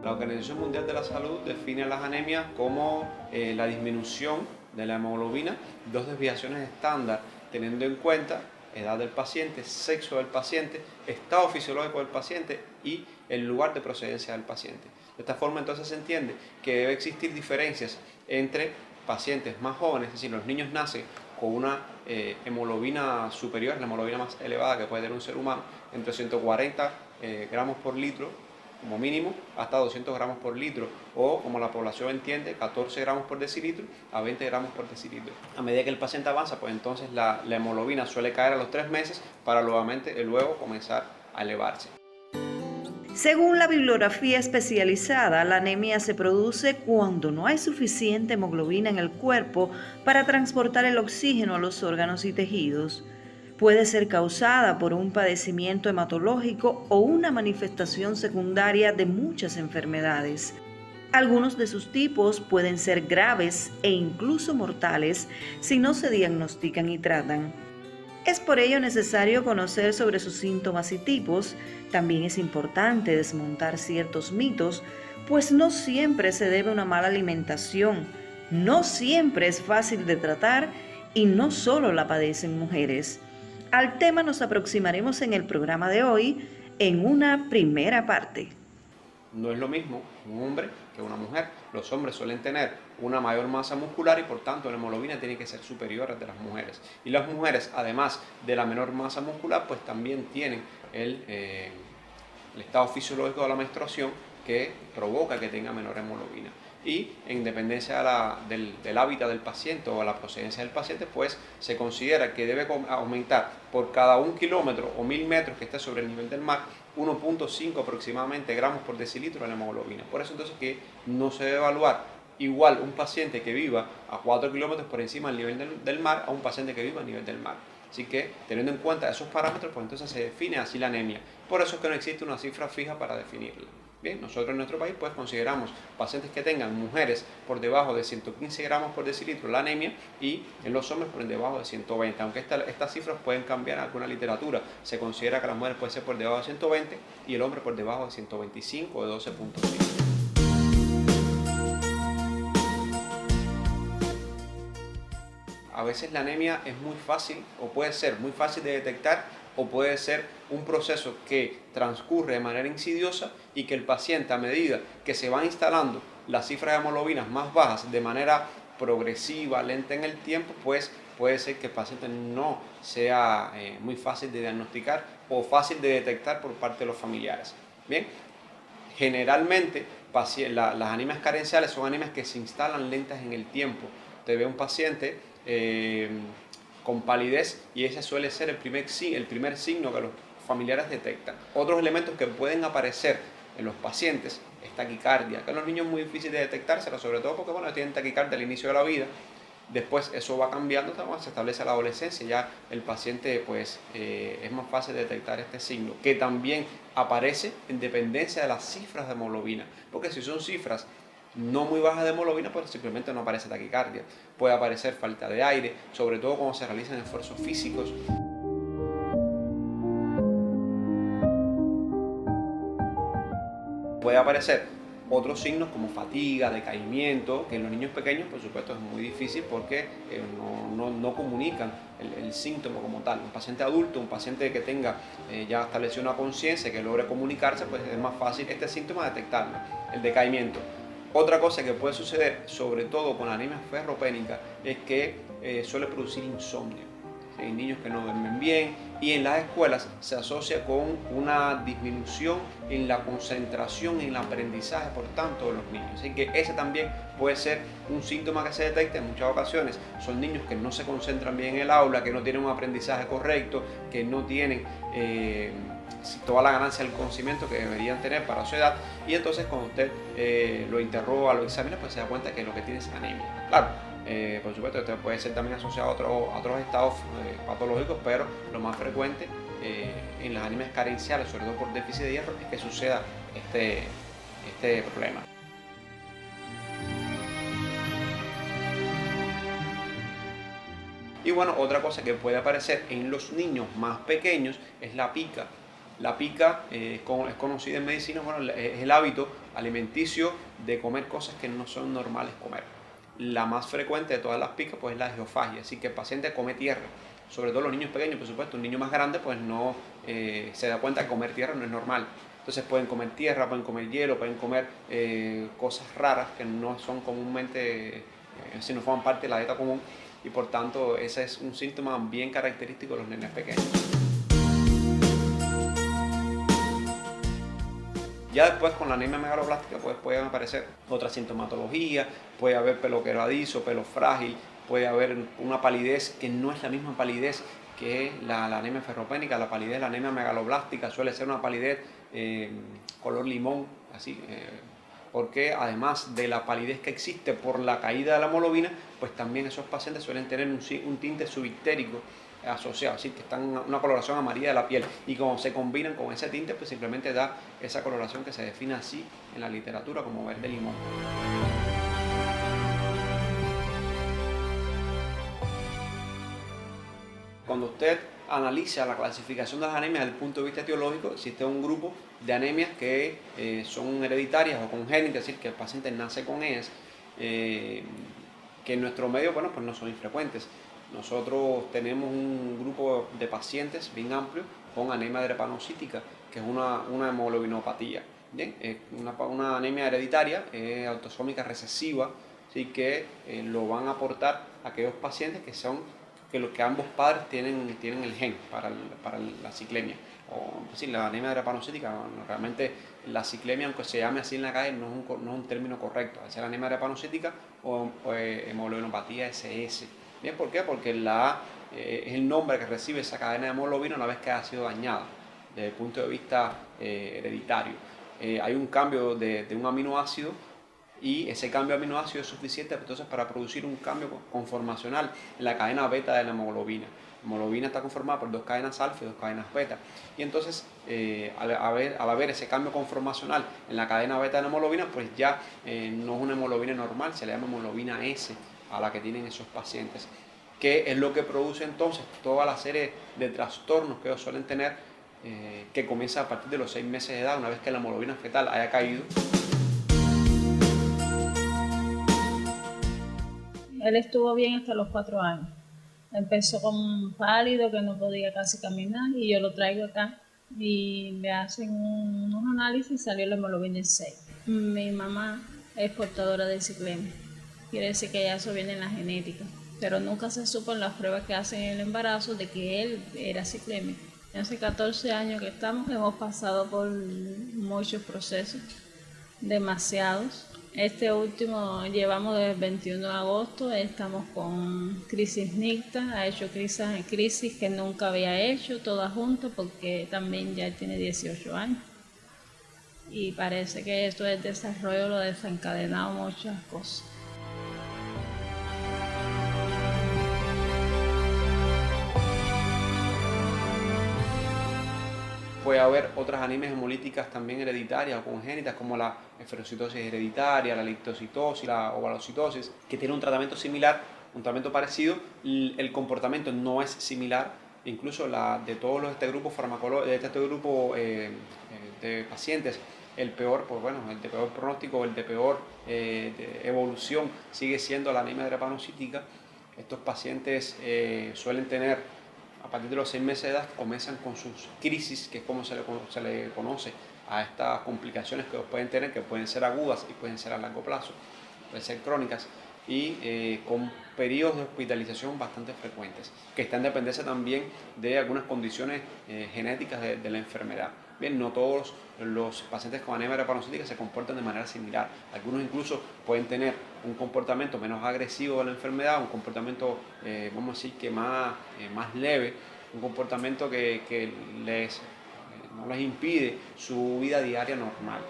La Organización Mundial de la Salud define las anemias como la disminución de la hemoglobina, dos desviaciones estándar, teniendo en cuenta edad del paciente, sexo del paciente, estado fisiológico del paciente y el lugar de procedencia del paciente. De esta forma entonces se entiende que debe existir diferencias entre pacientes más jóvenes, es decir, los niños nacen con una hemoglobina superior, la hemoglobina más elevada que puede tener un ser humano, entre 140 gramos por litro como mínimo, hasta 200 gramos por litro, o como la población entiende, 14 gramos por decilitro a 20 gramos por decilitro. A medida que el paciente avanza, pues entonces la hemoglobina suele caer a los 3 meses para luego comenzar a elevarse. Según la bibliografía especializada, la anemia se produce cuando no hay suficiente hemoglobina en el cuerpo para transportar el oxígeno a los órganos y tejidos. Puede ser causada por un padecimiento hematológico o una manifestación secundaria de muchas enfermedades. Algunos de sus tipos pueden ser graves e incluso mortales si no se diagnostican y tratan. Es por ello necesario conocer sobre sus síntomas y tipos. También es importante desmontar ciertos mitos, pues no siempre se debe a una mala alimentación, no siempre es fácil de tratar y no solo la padecen mujeres. Al tema nos aproximaremos en el programa de hoy en una primera parte. No es lo mismo un hombre que una mujer. Los hombres suelen tener una mayor masa muscular y por tanto la hemoglobina tiene que ser superior a la de las mujeres. Y las mujeres, además de la menor masa muscular, pues también tienen el estado fisiológico de la menstruación que provoca que tenga menor hemoglobina. Y en dependencia del hábitat del paciente o la procedencia del paciente, pues se considera que debe aumentar por cada 1 kilómetro o 1000 metros que esté sobre el nivel del mar 1.5 aproximadamente gramos por decilitro de la hemoglobina. Por eso entonces que no se debe evaluar igual un paciente que viva a 4 kilómetros por encima del nivel del mar a un paciente que viva a nivel del mar. Así que teniendo en cuenta esos parámetros, pues entonces se define así la anemia. Por eso es que no existe una cifra fija para definirla. Bien, nosotros en nuestro país pues consideramos pacientes que tengan mujeres por debajo de 115 gramos por decilitro la anemia y en los hombres por debajo de 120, aunque estas cifras pueden cambiar en alguna literatura. Se considera que las mujeres pueden ser por debajo de 120 y el hombre por debajo de 125 o de 12.5. A veces la anemia es muy fácil o puede ser muy fácil de detectar o puede ser un proceso que transcurre de manera insidiosa y que el paciente, a medida que se van instalando las cifras de hemoglobinas más bajas de manera progresiva, lenta en el tiempo, pues puede ser que el paciente no sea muy fácil de diagnosticar o fácil de detectar por parte de los familiares. Bien, generalmente las anemias carenciales son anemias que se instalan lentas en el tiempo. Te ve un paciente con palidez y ese suele ser el primer signo que los familiares detectan. Otros elementos que pueden aparecer en los pacientes es taquicardia, que en los niños es muy difícil de detectársela, sobre todo porque tienen taquicardia al inicio de la vida. Después eso va cambiando, se establece la adolescencia, ya el paciente pues es más fácil detectar este signo, que también aparece en dependencia de las cifras de hemoglobina, porque si son cifras no muy bajas de hemoglobina, pues simplemente no aparece taquicardia. Puede aparecer falta de aire, sobre todo cuando se realizan esfuerzos físicos. Puede aparecer otros signos como fatiga, decaimiento, que en los niños pequeños por supuesto es muy difícil porque no comunican el síntoma como tal. Un paciente adulto, un paciente que tenga ya establecido una conciencia, que logre comunicarse, pues es más fácil este síntoma detectarlo, el decaimiento. Otra cosa que puede suceder, sobre todo con anemia ferropénica, es que suele producir insomnio. Hay niños que no duermen bien y en las escuelas se asocia con una disminución en la concentración, en el aprendizaje, por tanto, de los niños. Así que ese también puede ser un síntoma que se detecta en muchas ocasiones. Son niños que no se concentran bien en el aula, que no tienen un aprendizaje correcto, que no tienen toda la ganancia del conocimiento que deberían tener para su edad, y entonces cuando usted lo interroga, lo examina, pues se da cuenta que lo que tiene es anemia. Claro, por supuesto esto puede ser también asociado a otros estados patológicos, pero lo más frecuente en las anemias carenciales, sobre todo por déficit de hierro, es que suceda este problema. Y bueno, otra cosa que puede aparecer en los niños más pequeños es la pica. La pica es conocida en medicina, bueno, es el hábito alimenticio de comer cosas que no son normales comer. La más frecuente de todas las picas pues es la geofagia, así que el paciente come tierra, sobre todo los niños pequeños, por supuesto. Un niño más grande pues no se da cuenta que comer tierra no es normal. Entonces pueden comer tierra, pueden comer hielo, pueden comer cosas raras que no son comúnmente, si no forman parte de la dieta común, y por tanto ese es un síntoma bien característico de los nenes pequeños. Ya después con la anemia megaloblástica pues pueden aparecer otra sintomatología, puede haber pelo quebradizo, pelo frágil, puede haber una palidez que no es la misma palidez que la anemia ferropénica. La palidez de la anemia megaloblástica suele ser una palidez color limón, así, porque además de la palidez que existe por la caída de la hemoglobina, pues también esos pacientes suelen tener un tinte subictérico asociado, así que están una coloración amarilla de la piel, y como se combinan con ese tinte, pues simplemente da esa coloración que se define así en la literatura como verde limón. Cuando usted analiza la clasificación de las anemias desde el punto de vista etiológico, existe un grupo de anemias que son hereditarias o congénitas, es decir, que el paciente nace con ellas, que en nuestro medio, bueno, pues no son infrecuentes. Nosotros tenemos un grupo de pacientes bien amplio con anemia drepanocítica, que es una hemoglobinopatía. Bien, es una anemia hereditaria, autosómica recesiva, así que lo van a aportar aquellos pacientes que ambos padres tienen el gen para la ciclemia. O decir, la anemia drepanocítica, bueno, realmente la ciclemia, aunque se llame así en la calle, no es un término correcto. Al ser anemia drepanocítica o hemoglobinopatía SS. Bien, ¿por qué? Porque es el nombre que recibe esa cadena de hemoglobina una vez que ha sido dañada desde el punto de vista hereditario. Hay un cambio de un aminoácido, y ese cambio de aminoácido es suficiente entonces para producir un cambio conformacional en la cadena beta de la hemoglobina. La hemoglobina está conformada por 2 cadenas alfa y 2 cadenas beta, y entonces al haber ese cambio conformacional en la cadena beta de la hemoglobina, pues ya no es una hemoglobina normal, se le llama hemoglobina S a la que tienen esos pacientes, que es lo que produce entonces toda la serie de trastornos que ellos suelen tener, que comienza a partir de los 6 meses de edad, una vez que la hemoglobina fetal haya caído. Él estuvo bien hasta los 4 años. Empezó con pálido, que no podía casi caminar, y yo lo traigo acá y le hacen unos análisis y salió la hemoglobina en 6. Mi mamá es portadora de ciclemia, quiere decir que ya eso viene en la genética, pero nunca se supo en las pruebas que hacen en el embarazo de que él era ciclemia. Hace 14 años que hemos pasado por muchos procesos, demasiados. Este último llevamos desde el 21 de agosto, estamos con crisis nicta, ha hecho crisis que nunca había hecho, todas juntas, porque también ya tiene 18 años. Y parece que esto del desarrollo lo ha desencadenado muchas cosas. Puede haber otras anemias hemolíticas también hereditarias o congénitas, como la esferocitosis hereditaria, la lictocitosis, la ovalocitosis, que tiene un tratamiento similar, un tratamiento parecido. El comportamiento no es similar, incluso de todos este grupo de pacientes, el peor, pues bueno, el de peor pronóstico, el de peor evolución sigue siendo la anemia drepanocítica. Estos pacientes suelen tener, a partir de los 6 meses de edad, comienzan con sus crisis, que es como se le conoce a estas complicaciones que pueden tener, que pueden ser agudas y pueden ser a largo plazo, pueden ser crónicas, y con periodos de hospitalización bastante frecuentes, que están en dependencia también de algunas condiciones genéticas de la enfermedad. Bien, no todos los pacientes con anemia drepanocítica se comportan de manera similar. Algunos incluso pueden tener un comportamiento menos agresivo de la enfermedad, un comportamiento, vamos a decir, que más leve, un comportamiento que no les impide su vida diaria normal.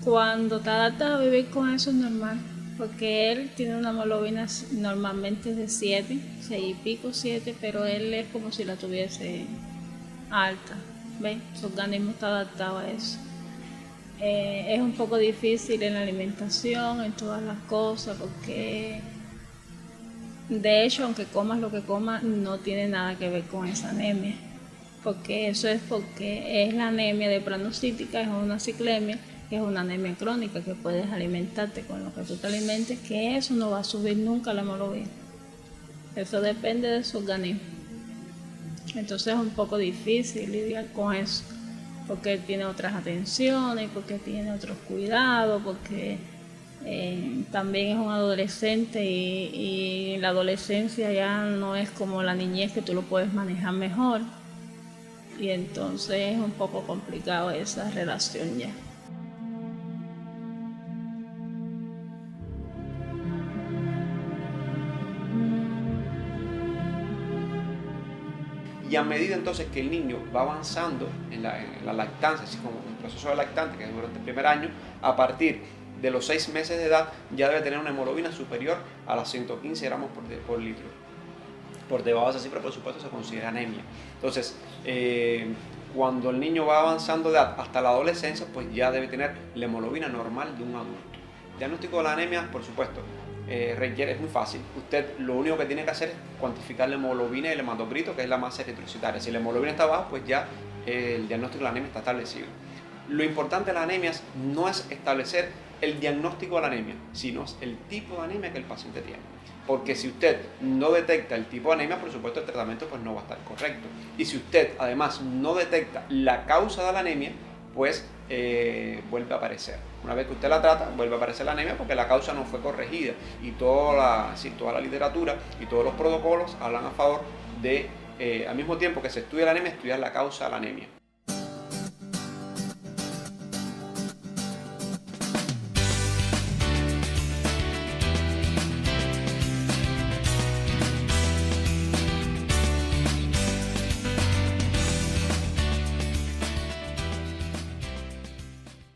Cuando te adaptas a vivir con eso es normal, porque él tiene una hemoglobina normalmente de 7, 6 y pico, 7, pero él es como si la tuviese alta, ¿ves? Su organismo está adaptado a eso. Es un poco difícil en la alimentación, en todas las cosas, porque de hecho, aunque comas lo que comas, no tiene nada que ver con esa anemia, porque eso es porque es la anemia de pranocítica, es una ciclemia, que es una anemia crónica, que puedes alimentarte con lo que tú te alimentes, que eso no va a subir nunca la hemoglobina. Eso depende de su organismo. Entonces es un poco difícil lidiar con eso, porque él tiene otras atenciones, porque tiene otros cuidados, porque también es un adolescente y la adolescencia ya no es como la niñez, que tú lo puedes manejar mejor, y entonces es un poco complicado esa relación ya. Y a medida entonces que el niño va avanzando en la lactancia, así como el proceso de lactante, que es durante el primer año, a partir de los 6 meses de edad ya debe tener una hemoglobina superior a las 115 gramos por litro. Por debajo de esa cifra, por supuesto, se considera anemia. Entonces, cuando el niño va avanzando de edad hasta la adolescencia, pues ya debe tener la hemoglobina normal de un adulto. El diagnóstico de la anemia, por supuesto, es muy fácil. Usted lo único que tiene que hacer es cuantificar la hemoglobina y el hematocrito, que es la masa eritrocitaria. Si la hemoglobina está baja, pues ya el diagnóstico de la anemia está establecido. Lo importante de las anemias no es establecer el diagnóstico de la anemia, sino el tipo de anemia que el paciente tiene. Porque si usted no detecta el tipo de anemia, por supuesto el tratamiento pues no va a estar correcto. Y si usted además no detecta la causa de la anemia, pues vuelve a aparecer. Una vez que usted la trata, vuelve a aparecer la anemia porque la causa no fue corregida. Y toda la literatura y todos los protocolos hablan a favor de, al mismo tiempo que se estudia la anemia, estudiar la causa de la anemia.